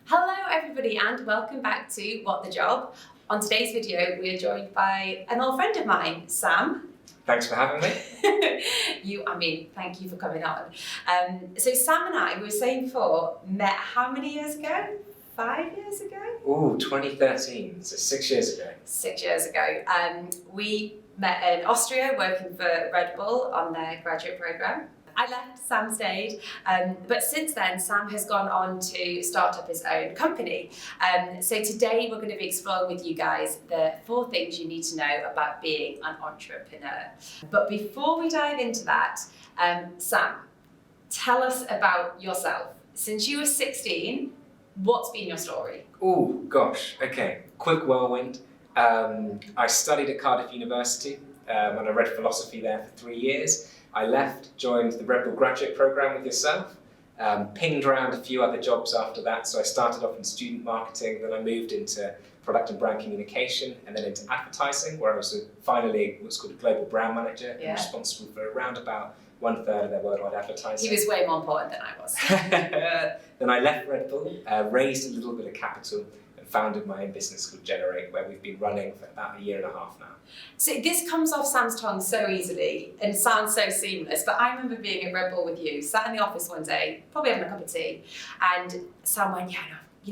Hello everybody and welcome back to What the Job. On today's video we are joined by an old friend of mine, Sam. Thanks for having me. Thank you for coming on. So Sam and I, we were saying before, met how many years ago? 5 years ago? Ooh, 2013, so 6 years ago. 6 years ago. We met in Austria working for Red Bull on their graduate programme. I left, Sam stayed, but since then Sam has gone on to start up his own company. So today we're going to be exploring with you guys the 4 things you need to know about being an entrepreneur. But before we dive into that, Sam, tell us about yourself. Since you were 16, what's been your story? Oh gosh, okay, quick whirlwind. I studied at Cardiff University and I read philosophy there for 3 years. I left, joined the Red Bull graduate programme with yourself, pinged around a few other jobs after that. So I started off in student marketing, then I moved into product and brand communication, and then into advertising, where I was finally what's called a global brand manager, and responsible for around about 1/3 of their worldwide advertising. He was way more important than I was. Then I left Red Bull, raised a little bit of capital, and founded my own business called Gener8, where we've been running for about 1.5 years now. So this comes off Sam's tongue so easily and sounds so seamless, but I remember being at Red Bull with you, sat in the office one day, probably having a cup of tea, and Sam went,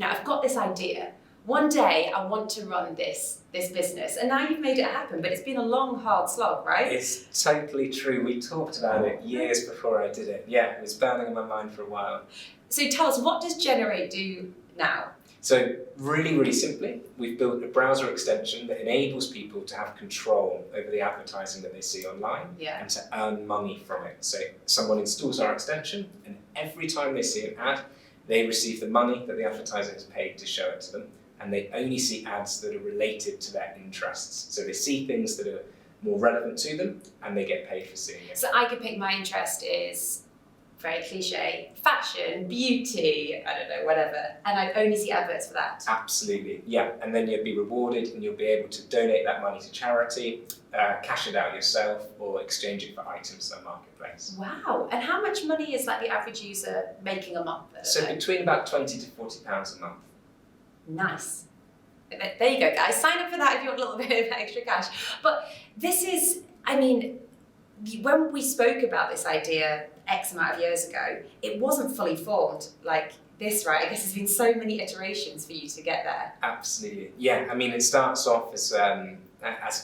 I've got this idea. One day I want to run this business, and now you've made it happen, but it's been a long, hard slog, right? It's totally true. We talked about it years before I did it. Yeah, it was burning in my mind for a while. So tell us, what does Gener8 do now? So really, really simply, we've built a browser extension that enables people to have control over the advertising that they see online and to earn money from it. So someone installs our extension, and every time they see an ad, they receive the money that the advertiser has paid to show it to them, and they only see ads that are related to their interests. So they see things that are more relevant to them, and they get paid for seeing it. So I could pick my interest is very cliche, fashion, beauty, I don't know, whatever, and I'd only see adverts for that. Absolutely, yeah, and then you'll be rewarded and you'll be able to donate that money to charity, cash it out yourself, or exchange it for items in the marketplace. Wow, and how much money is like the average user making a month? So between about £20 to £40 a month. Nice. There you go, guys. Sign up for that if you want a little bit of extra cash. But this is, when we spoke about this idea X amount of years ago, it wasn't fully formed like this, right? I guess there's been so many iterations for you to get there. Absolutely, yeah. It starts off as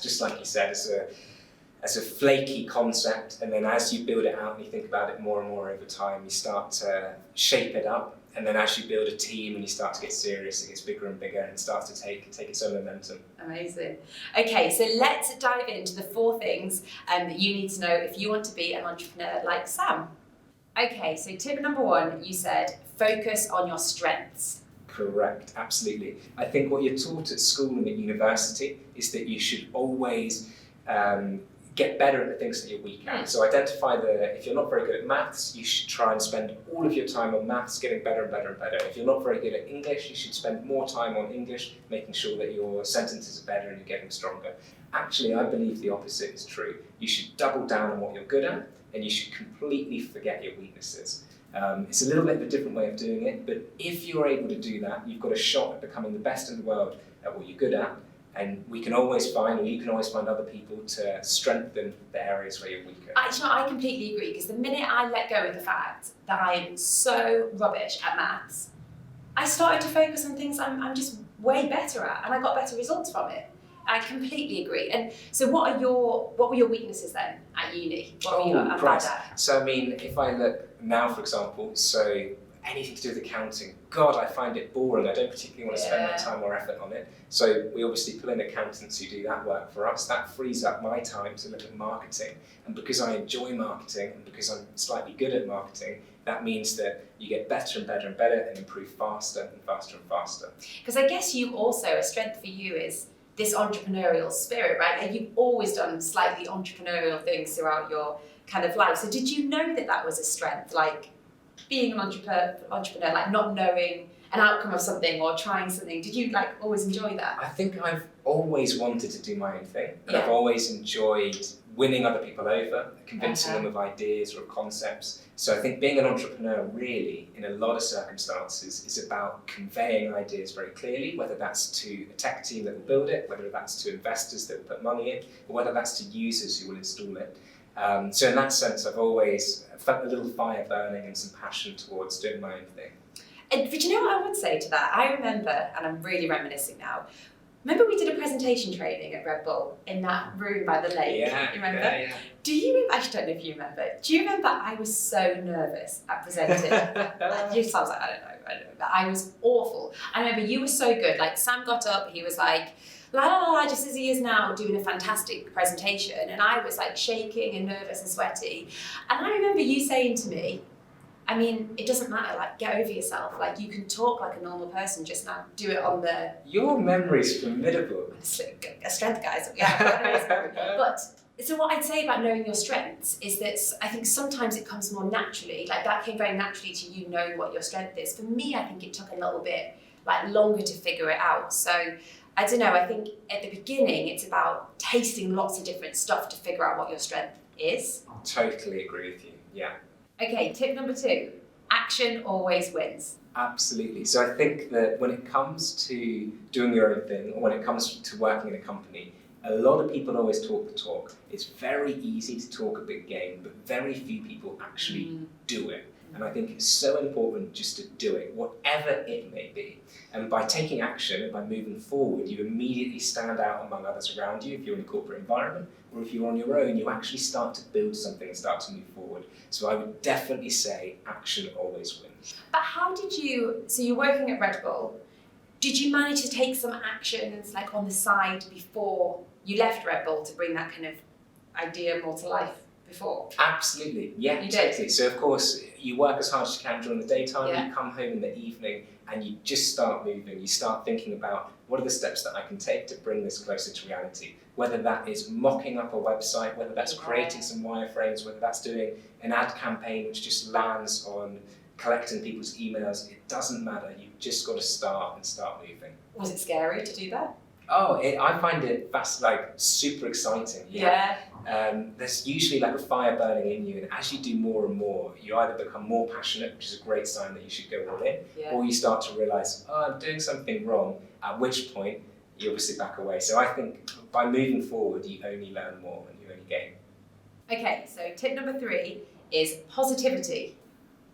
just like you said, as a flaky concept, and then as you build it out and you think about it more and more over time, you start to shape it up. And then as you build a team and you start to get serious, it gets bigger and bigger and starts to take its own momentum. Amazing. Okay, so let's dive into the 4 things that you need to know if you want to be an entrepreneur like Sam. Okay, so tip number 1, you said focus on your strengths. Correct, absolutely. I think what you're taught at school and at university is that you should always get better at the things that you're weak at. So identify if you're not very good at maths, you should try and spend all of your time on maths, getting better and better and better. If you're not very good at English, you should spend more time on English, making sure that your sentences are better and you're getting stronger. Actually, I believe the opposite is true. You should double down on what you're good at, and you should completely forget your weaknesses. It's a little bit of a different way of doing it, but if you're able to do that, you've got a shot at becoming the best in the world at what you're good at. And you can always find other people to strengthen the areas where you're weaker. I completely agree, because the minute I let go of the fact that I'm so rubbish at maths, I started to focus on things I'm just way better at, and I got better results from it. I completely agree. And so what were your weaknesses then at uni? What were you bad at? So if I look now, for example, so anything to do with accounting, God, I find it boring. I don't particularly want to spend my time or effort on it. So we obviously pull in accountants who do that work for us. That frees up my time to look at marketing. And because I enjoy marketing and because I'm slightly good at marketing, that means that you get better and better and better and improve faster and faster and faster. Because I guess you also, a strength for you is this entrepreneurial spirit, right? Like you've always done slightly entrepreneurial things throughout your kind of life. So did you know that was a strength? Like being an entrepreneur, like not knowing an outcome of something or trying something? Did you like always enjoy that? I think I've always wanted to do my own thing, and Yeah. I've always enjoyed winning other people over, convincing them of ideas or of concepts. So I think being an entrepreneur really, in a lot of circumstances, is about conveying ideas very clearly, whether that's to a tech team that will build it, whether that's to investors that will put money in, or whether that's to users who will install it. So in that sense, I've always felt a little fire burning and some passion towards doing my own thing. But you know what I would say to that? I remember, and I'm really reminiscing now, remember we did a presentation training at Red Bull in that room by the lake? Yeah, you remember? yeah. Do you, I don't know if you remember, do you remember I was so nervous at presenting? You sounds like, I don't know, but I was awful. I remember you were so good, like Sam got up, he was like, la la la, just as he is now, doing a fantastic presentation, and I was like shaking and nervous and sweaty. And I remember you saying to me, I mean, it doesn't matter, like, get over yourself. Like, you can talk like a normal person, just now do it on the... Your memory's formidable. A strength, guys. Yeah, but so what I'd say about knowing your strengths is that I think sometimes it comes more naturally. Like, that came very naturally to you knowing what your strength is. For me, I think it took a little bit, like, longer to figure it out. So, I don't know, I think at the beginning, it's about tasting lots of different stuff to figure out what your strength is. Totally agree with you, yeah. Okay, tip number 2, action always wins. Absolutely. So I think that when it comes to doing your own thing, or when it comes to working in a company, a lot of people always talk the talk. It's very easy to talk a big game, but very few people actually do it. And I think it's so important just to do it, whatever it may be. And by taking action and by moving forward, you immediately stand out among others around you if you're in a corporate environment, or if you're on your own, you actually start to build something and start to move forward. So I would definitely say action always wins. But how did you, so you're working at Red Bull, did you manage to take some actions like on the side before you left Red Bull to bring that kind of idea more to life before? Absolutely, yeah, You totally. did? So of course, you work as hard as you can during the daytime, Yeah. you come home in the evening, and you just start moving. You start thinking about what are the steps that I can take to bring this closer to reality. Whether that is mocking up a website, whether that's creating some wireframes, whether that's doing an ad campaign which just lands on collecting people's emails, it doesn't matter. You've just got to start and start moving. Was it scary to do that? Oh, I find it super exciting. There's usually like a fire burning in you, and as you do more and more, you either become more passionate, which is a great sign that you should go all in, or you start to realise, oh, I'm doing something wrong, at which point you obviously back away. So I think by moving forward, you only learn more and you only gain. Okay, so tip number 3 is positivity,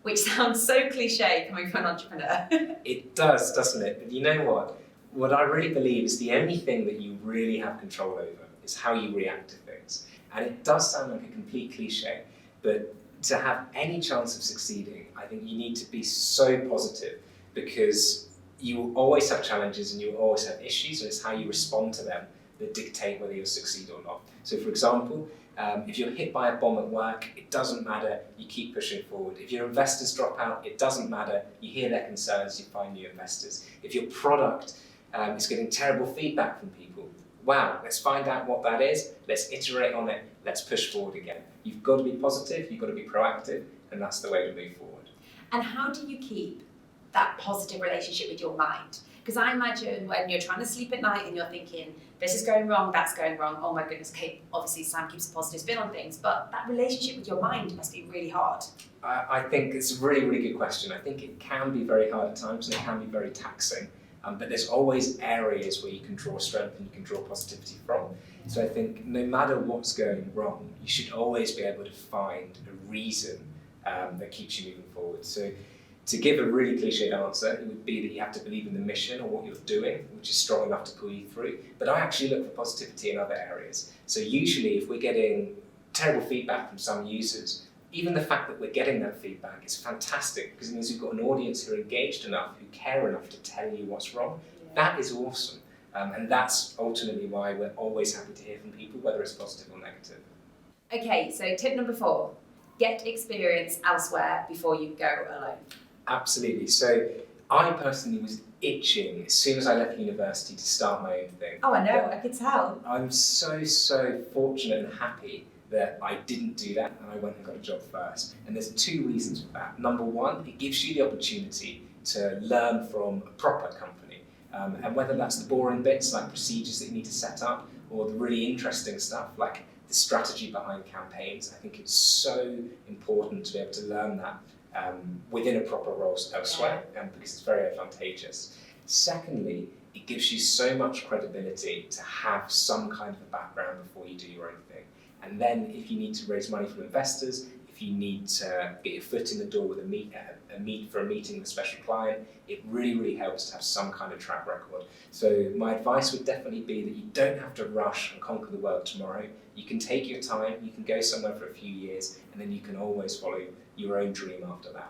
which sounds so cliche coming from an entrepreneur. It does, doesn't it? But you know what? What I really believe is the only thing that you really have control over is how you react to things. And it does sound like a complete cliche, but to have any chance of succeeding, I think you need to be so positive, because you will always have challenges and you will always have issues, and it's how you respond to them that dictate whether you'll succeed or not. So for example, if you're hit by a bomb at work, it doesn't matter, you keep pushing forward. If your investors drop out, it doesn't matter, you hear their concerns, you find new investors. If your product is getting terrible feedback from people, wow, let's find out what that is, let's iterate on it, let's push forward again. You've got to be positive, you've got to be proactive, and that's the way to move forward. And how do you keep that positive relationship with your mind? Because I imagine when you're trying to sleep at night and you're thinking, this is going wrong, that's going wrong, oh my goodness, Kate, obviously Sam keeps a positive spin on things, but that relationship with your mind must be really hard. I think it's a really, really good question. I think it can be very hard at times and it can be very taxing. But there's always areas where you can draw strength and you can draw positivity from. So I think no matter what's going wrong, you should always be able to find a reason that keeps you moving forward. So to give a really cliched answer, it would be that you have to believe in the mission or what you're doing, which is strong enough to pull you through. But I actually look for positivity in other areas. So usually if we're getting terrible feedback from some users, even the fact that we're getting that feedback is fantastic, because it means we've got an audience who are engaged enough, who care enough to tell you what's wrong. That is awesome. And that's ultimately why we're always happy to hear from people, whether it's positive or negative. Okay, so tip number 4, get experience elsewhere before you go alone. Absolutely. So I personally was itching as soon as I left university to start my own thing. Oh, I know, I could tell. I'm so fortunate and happy that I didn't do that and I went and got a job first. And there's 2 reasons for that. Number 1, it gives you the opportunity to learn from a proper company. And whether that's the boring bits like procedures that you need to set up, or the really interesting stuff like the strategy behind campaigns, I think it's so important to be able to learn that within a proper role elsewhere, because it's very advantageous. Secondly, it gives you so much credibility to have some kind of a background before you do your own thing. And then if you need to raise money from investors, if you need to get your foot in the door with a meeting with a special client, it really, really helps to have some kind of track record. So my advice would definitely be that you don't have to rush and conquer the world tomorrow. You can take your time, you can go somewhere for a few years, and then you can always follow your own dream after that.